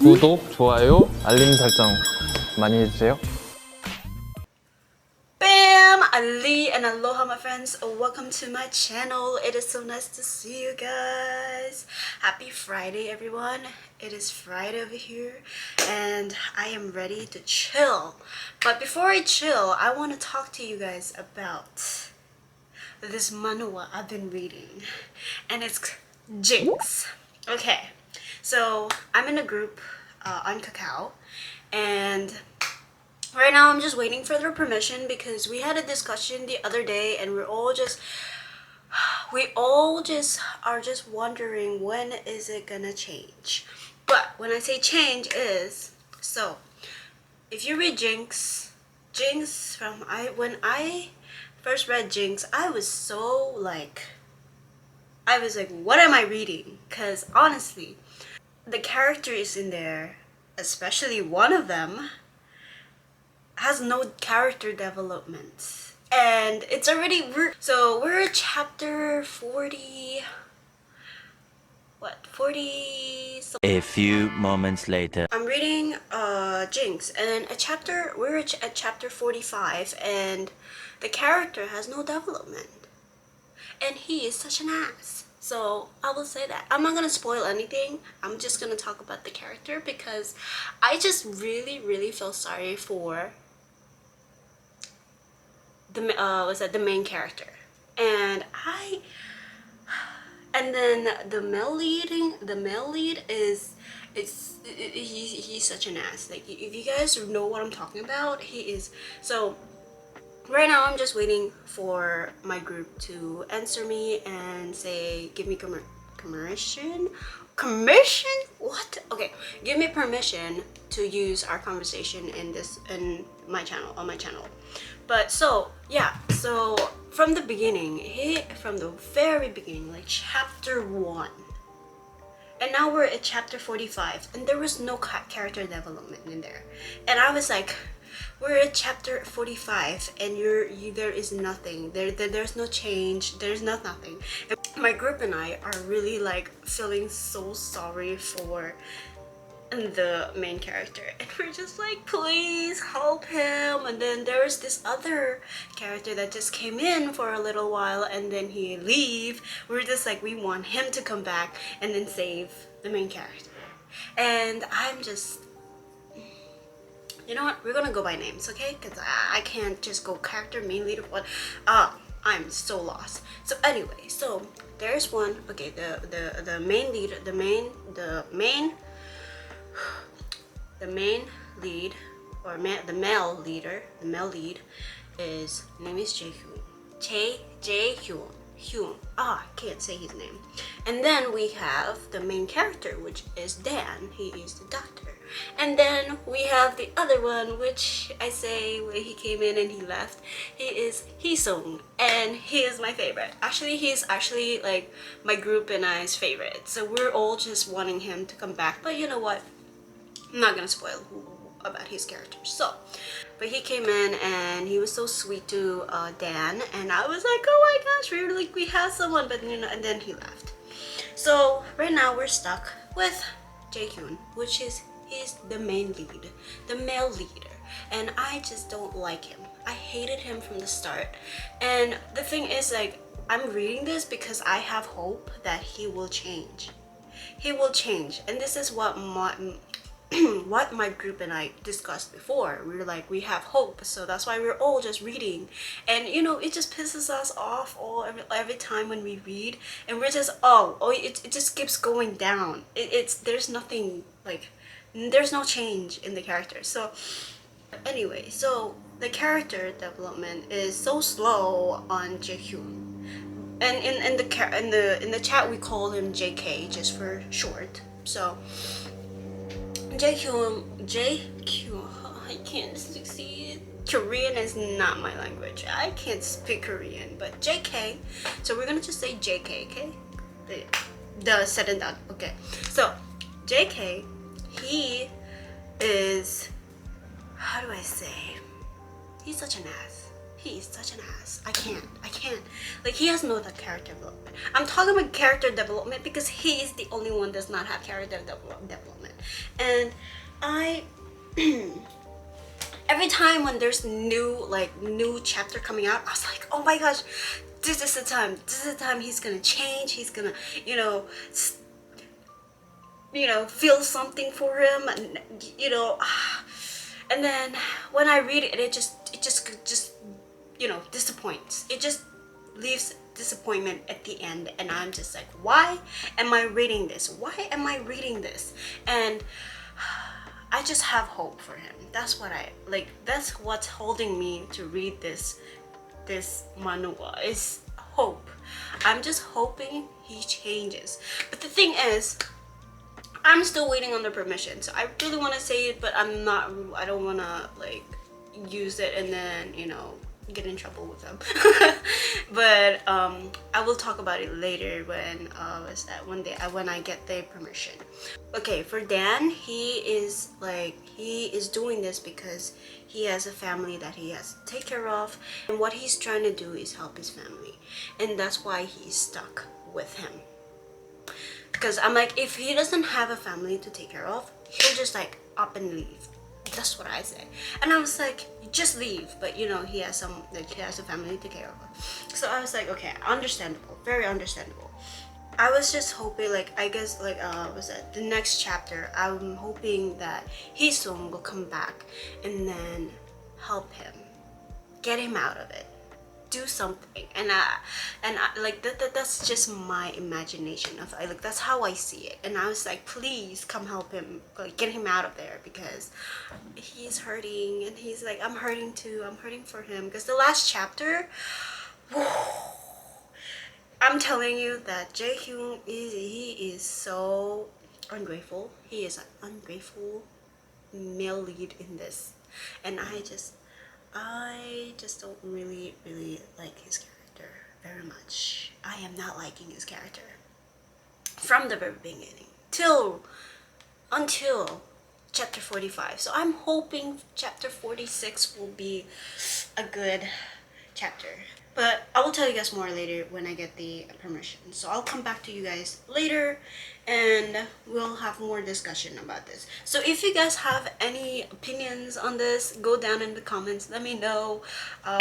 구독, 좋아요, 알림 설정 많이 해주세요. Bam! Ali and aloha my friends, welcome to my channel. It is so nice to see you guys. Happy Friday everyone. It is Friday over here and I am ready to chill. But before I chill, I want to talk to you guys about this manhwa I've been reading, and it's JINX. Okay, so I'm in a group on Kakao, and right now I'm just waiting for their permission because we had a discussion the other day and we all just are just wondering when is it gonna change. But when I say change is, so if you read JINX from when I first read JINX, I was like, what am I reading? Because honestly, the characters in there, especially one of them, has no character development. And it's already, we're at chapter 40, what, 40 something. A few moments later. I'm reading JINX, and we're at chapter 45, and the character has no development. And he is such an ass. So I will say that. I'm not gonna spoil anything. I'm just gonna talk about the character because I just really feel sorry for the main character. And then the male lead is he's such an ass. Like, if you guys know what I'm talking about, he is. So right now I'm just waiting for my group to answer me and say give me permission. What? Okay, give me permission to use our conversation in my channel. But so yeah, so from the very beginning, like chapter 1, and now we're at chapter 45, and there was no character development in there. And I was like, we're at chapter 45 and there is nothing there's no change, there's nothing. And my group and I are really like feeling so sorry for the main character, and we're just like, please help him. And then there's this other character that just came in for a little while and then he leave. We're just like, we want him to come back and then save the main character. And I'm just, you know what, we're gonna go by names, okay? Because I can't just go character, main lead, what. I'm so lost. So anyway, so there's one. Okay, the main lead, the main lead, or the male lead is, name is Jaekyung. I can't say his name. And then we have the main character, which is Dan. He is the doctor. And then we have the other one, which I say when he came in and he left, he is Heesung, and he is my favorite. Actually, he's like my group and I's favorite. So we're all just wanting him to come back. But you know what? I'm not gonna spoil about his character. So, but he came in and he was so sweet to Dan, and I was like, oh my gosh, we have someone. But you know, and then he left. So right now we're stuck with Jaekyung, which is he's the main lead, the male leader, and I just don't like him. I hated him from the start. And the thing is, like, I'm reading this because I have hope that he will change. He will change, and this is what my group and I discussed before. We were like, we have hope, so that's why we're all just reading. And you know, it just pisses us off every time when we read, and we're just it just keeps going down. There's nothing, like, there's no change in the character. So anyway, so the character development is so slow on Jaekyung, and in the chat we call him JK just for short. So Jaekyung, I can't succeed. Korean is not my language. I can't speak Korean, but JK. So we're gonna just say JK, okay? The said and done. Okay. So JK, he is, how do I say? He's such an ass. he is such an ass. I can't. Like, he has no character development. I'm talking about character development because he is the only one that does not have character development. And I every time when there's new chapter coming out, I was like, oh my gosh, this is the time he's gonna change. He's gonna, feel something for him, and and then when I read it, it just disappoints. It just leaves disappointment at the end, and I'm just like, why am I reading this? Why am I reading this? And I just have hope for him. That's what I like. That's what's holding me to read this manhwa, is hope. I'm just hoping he changes. But the thing is, I'm still waiting on the permission. So I really want to say it, but I don't want to like use it and then get in trouble with them. But I will talk about it later when when I get the permission. Okay, for Dan, he is doing this because he has a family that he has to take care of, and what he's trying to do is help his family, and that's why he's stuck with him. Because I'm like, if he doesn't have a family to take care of, he'll just like up and leave. That's what I say. And I was like, just leave. But he has a family to take care of. So I was like, okay, understandable, very understandable. I was just hoping, I guess, the next chapter, I'm hoping that Hee-sung will come back and then help him, get him out of it, do something. And that's just my imagination of that's how I see it. And I was like, please come help him, get him out of there, because he's hurting, and he's like, I'm hurting too. I'm hurting for him, because the last chapter, I'm telling you that Jaekyung is so ungrateful. He is an ungrateful male lead in this, and I just don't really like his character very much. I am not liking his character from the very beginning until chapter 45. So I'm hoping chapter 46 will be a good chapter. But I will tell you guys more later when I get the permission. So I'll come back to you guys later and we'll have more discussion about this. So if you guys have any opinions on this, go down in the comments. Let me know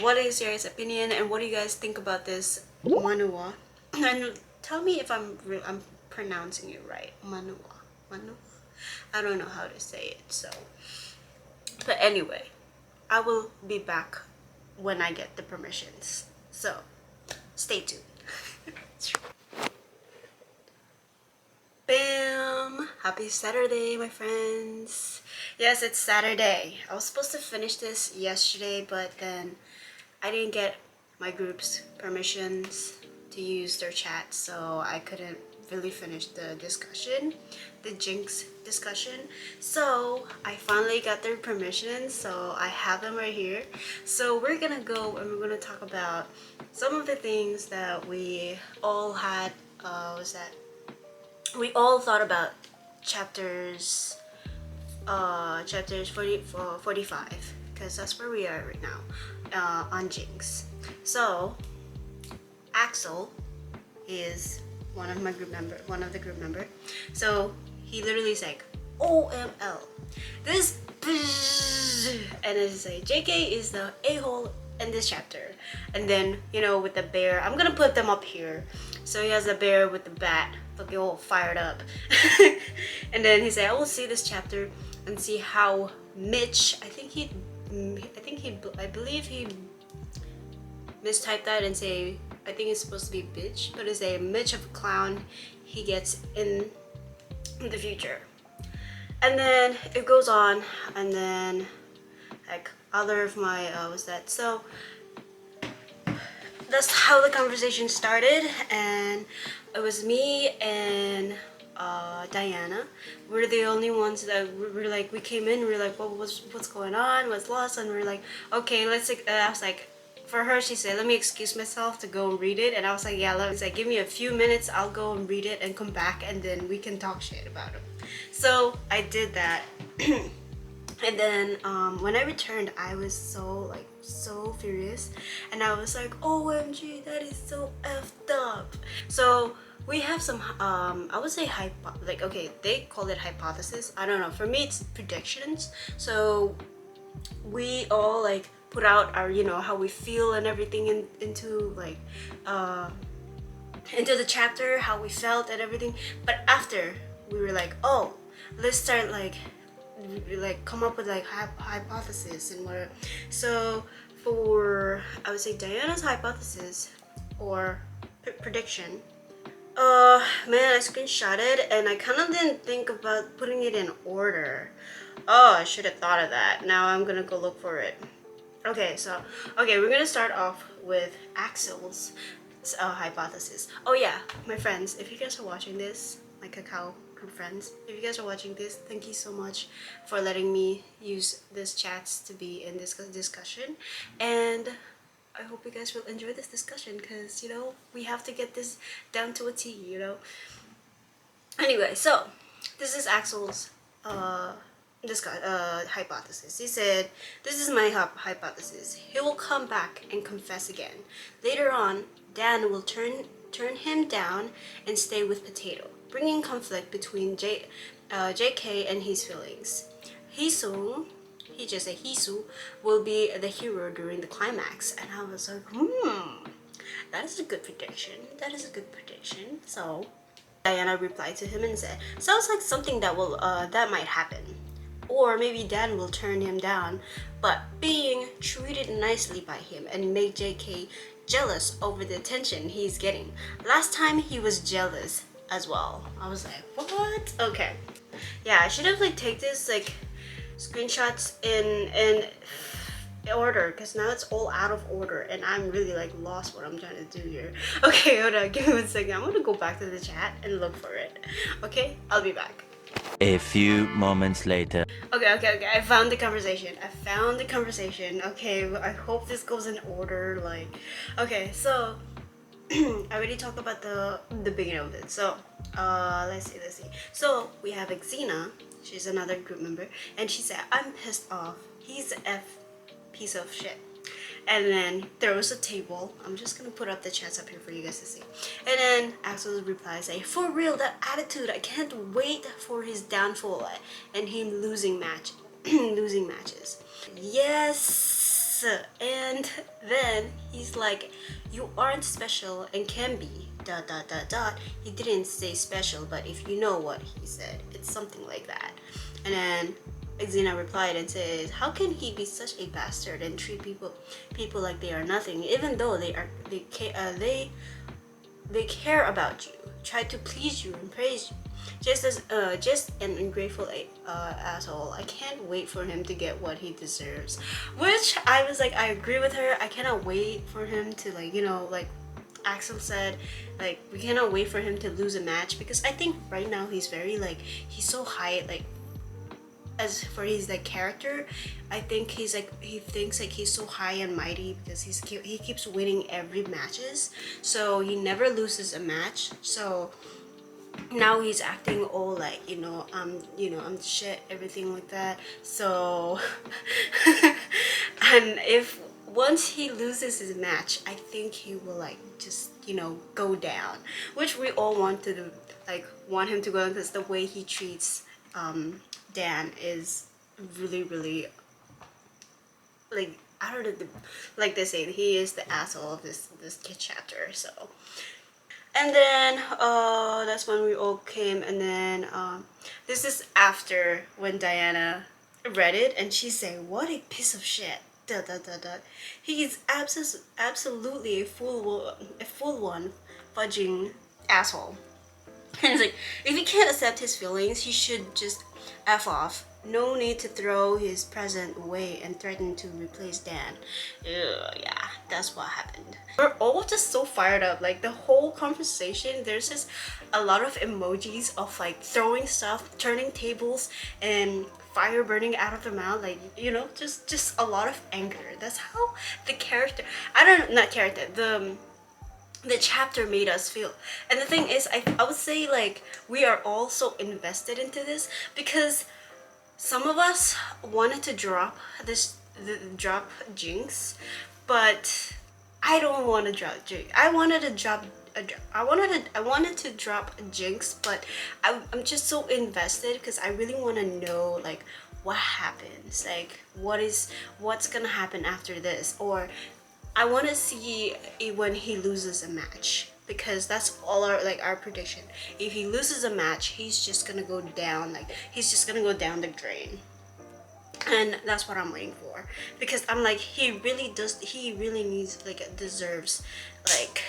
what is your guys' opinion and what do you guys think about this manhwa. And tell me if I'm pronouncing it right. Manhwa. I don't know how to say it. So, but anyway, I will be back when I get the permissions. So, stay tuned. Bam! Happy Saturday, my friends. Yes, it's Saturday. I was supposed to finish this yesterday, but then I didn't get my group's permissions to use their chat, so I couldn't really finish the discussion, the JINX discussion. So I finally got their permission, so I have them right here. So we're gonna go and we're gonna talk about some of the things that we all had we all thought about chapters 45, because that's where we are right now on JINX. So Axel is one of the group member. So he literally is like, OML, this and it's like JK is the a-hole in this chapter. And then with the bear, I'm gonna put them up here. So he has a bear with the bat looking all fired up. And then he said, I will see this chapter and see how Mitch, I believe he mistyped that and say, I think it's supposed to be bitch, but it's a Mitch of a clown he gets in the future. And then it goes on, and then other of my so that's how the conversation started. And it was me and Diana. We're the only ones that were like, we came in, we were like, what's going on, what's lost? And we were like, okay, let's I was like, for her, she said, let me excuse myself to go and read it. And I was like, yeah, give me a few minutes, I'll go and read it and come back, and then we can talk shit about it. So I did that. And then when I returned, I was so furious, and I was like, OMG, that is so effed up. So we have some I would say okay, they call it hypothesis, I don't know, for me it's predictions. So we all like put out our, you know, how we feel and everything into like into the chapter, how we felt and everything. But after, we were like, oh, let's start like come up with like hypothesis and whatever. So for, I would say, Diana's hypothesis or prediction, man, I screenshotted and I kind of didn't think about putting it in order. Oh, I should have thought of that. Now I'm gonna go look for it. Okay, so we're gonna start off with Axel's hypothesis. Oh yeah, my friends, if you guys are watching this, my cacao group friends, if you guys are watching this, thank you so much for letting me use this chats to be in this discussion, and I hope you guys will enjoy this discussion, because, you know, we have to get this down to a T, you know. Anyway, so this is Axel's hypothesis. He said, this is my hypothesis. He will come back and confess again. Later on, Dan will turn him down and stay with Potato, bringing conflict between JK and his feelings. Heesung, he just said Hisu, will be the hero during the climax. And I was like, that is a good prediction. That is a good prediction. So Diana replied to him and said, sounds like something that will that might happen. Or maybe Dan will turn him down, but being treated nicely by him and make JK jealous over the attention he's getting. Last time he was jealous as well. I was like, what? Okay. Yeah, I should have like take this like screenshots in order, because now it's all out of order and I'm really like lost what I'm trying to do here. Okay, hold on, give me 1 second. I'm gonna go back to the chat and look for it. Okay, I'll be back. A few moments later. Okay, I found the conversation. Okay, I hope this goes in order. Like, okay, so I already talked about the beginning of it. So let's see. So we have Xena. She's another group member, and she said, I'm pissed off. He's a piece of shit. And then there was a table. I'm just gonna put up the chats up here for you guys to see. And then Axel's reply say, for real, that attitude, I can't wait for his downfall and him losing matches. Yes. And then he's like, you aren't special and can be ... He didn't say special, but if you know what he said, it's something like that. And then Xena replied and says, how can he be such a bastard and treat people like they are nothing, even though they care about you, try to please you and praise you. Just an ungrateful asshole. I can't wait for him to get what he deserves. Which I was like, I agree with her. I cannot wait for him to, like, you know, like Axel said, like, we cannot wait for him to lose a match, because I think right now he's very like, he's so high, like, as for his like character, I think he's like, he thinks like he's so high and mighty because he keeps winning every matches, so he never loses a match. So now he's acting all like, I'm shit, everything like that. So and if once he loses his match, I think he will like just, go down, which we all want to do, like want him to go, because the way he treats Dan is really like, I don't know, like they say, he is the asshole of this kid chapter. So, and then that's when we all came, and then this is after when Diana read it and she said, what a piece of shit. He is absolutely a full one fudging asshole. And it's like, if he can't accept his feelings, he should just F off. No need to throw his present away and threaten to replace Dan. Yeah, that's what happened. We're all just so fired up. Like, the whole conversation, there's just a lot of emojis of like throwing stuff, turning tables, and fire burning out of their mouth. Like, just a lot of anger. That's how the character, the chapter made us feel. And the thing is, I would say, like, we are all so invested into this, because some of us wanted to drop drop JINX, but I don't want to drop JINX. I wanted to drop JINX, but I'm just so invested because I really want to know like what happens, like what's gonna happen after this, or I want to see when he loses a match, because that's all our prediction. If he loses a match, he's just gonna go down, like he's just gonna go down the drain. And that's what I'm waiting for, because I'm like, he really needs, like, deserves, like,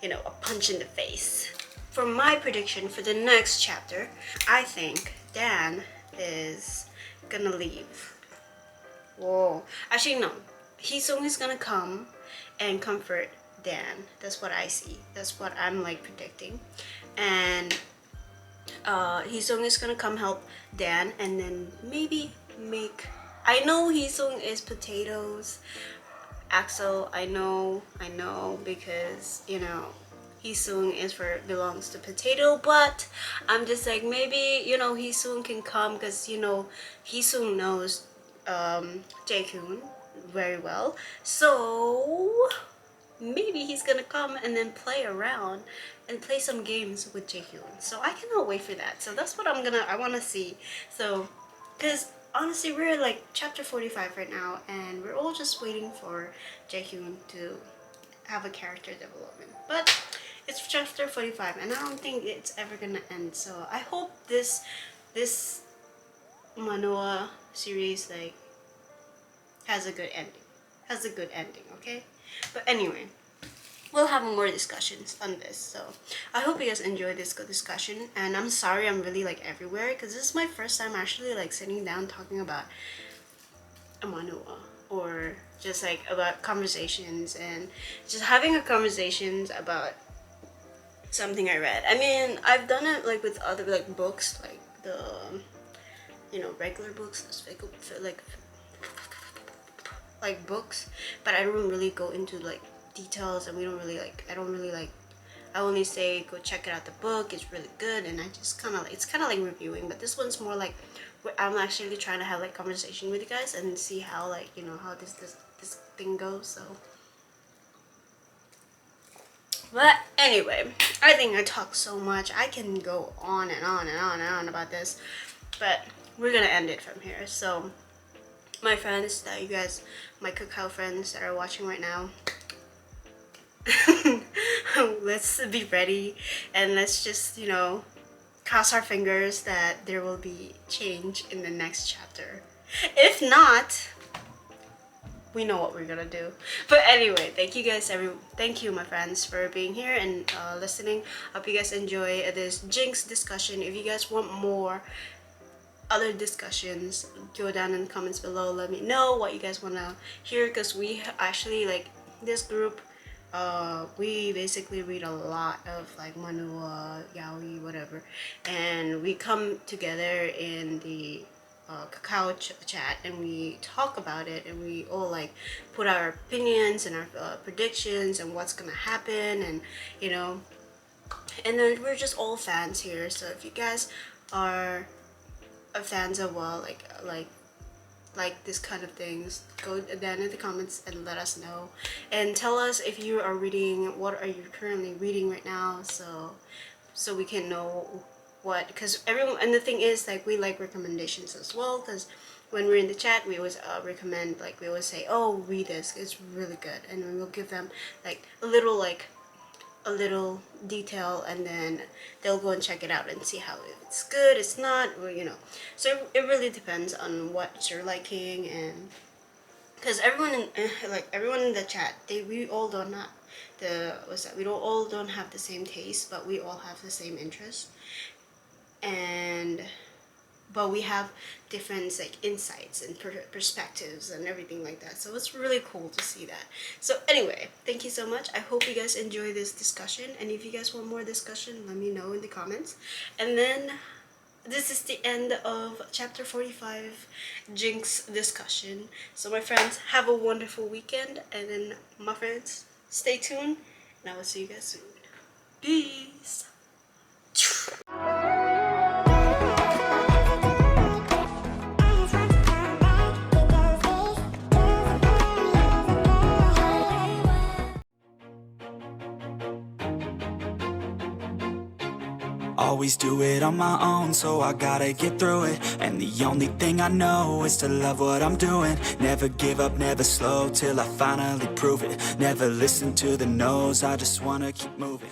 you know, a punch in the face. For my prediction for the next chapter, I think Dan is gonna leave. Whoa. Actually, no. Heesung is gonna come and comfort Dan. That's what I see. That's what I'm, like, predicting. And Heesung is gonna come help Dan, and then maybe make, I know Heesung is potatoes. Axel, I know, because, you know, Heesung belongs to potato, but I'm just like, maybe, you know, Heesung can come, because, you know, Heesung knows Jaekyung very well, so maybe he's gonna come and then play around and play some games with Jaekyung. So I cannot wait for that. So that's what I want to see. So, because honestly, we're like chapter 45 right now, and we're all just waiting for Jaekyung to have a character development. But it's chapter 45, and I don't think it's ever gonna end. So I hope this manhwa series like has a good ending. Okay, but anyway, we'll have more discussions on this. So I hope you guys enjoyed this good discussion, and I'm sorry I'm really like everywhere, because this is my first time actually like sitting down talking about a manhwa, or just like about conversations and just having a conversations about something I read. I mean, I've done it like with other like books, like the, you know, regular books, like books, but I don't really go into like details, and we don't really like, I only say go check it out, the book, it's really good, and I just kind of like, it's kind of like reviewing. But this one's more like where I'm actually trying to have like conversation with you guys and see how, like, you know, how this thing goes. So, but anyway, I think I talk so much, I can go on and on and on and on about this, but we're gonna end it from here. So my friends that you guys, my cacao friends that are watching right now, let's be ready, and let's just, you know, cross our fingers that there will be change in the next chapter. If not, we know what we're gonna do. But anyway, thank you my friends for being here and listening. Hope you guys enjoy this JINX discussion. If you guys want more other discussions, go down in the comments below, let me know what you guys want to hear, because we actually, like, this group, we basically read a lot of like manhwa, yaoi, whatever, and we come together in the cacao chat, and we talk about it, and we all like put our opinions and our predictions and what's gonna happen, and you know, and then we're just all fans here. So if you guys are fans of, well, like this kind of things, go down in the comments and let us know, and tell us if you are reading, what are you currently reading right now, so we can know what, because everyone, and the thing is, like, we like recommendations as well, because when we're in the chat, we always recommend, like, we always say, oh, read this, it's really good, and we'll give them like a little detail, and then they'll go and check it out and see how it's good, it's not, or, you know. So it really depends on what you're liking, and because everyone in the chat, we all don't have all don't have the same taste, but we all have the same interest, but we have different like insights and perspectives and everything like that. So it's really cool to see that. So anyway, thank you so much. I hope you guys enjoy this discussion, and if you guys want more discussion, let me know in the comments. And then this is the end of chapter 45 JINX discussion. So my friends, have a wonderful weekend, and then my friends, stay tuned, and I will see you guys soon. Peace. Always do it on my own, so I gotta get through it. And the only thing I know is to love what I'm doing. Never give up, never slow, till I finally prove it. Never listen to the no's, I just wanna keep moving.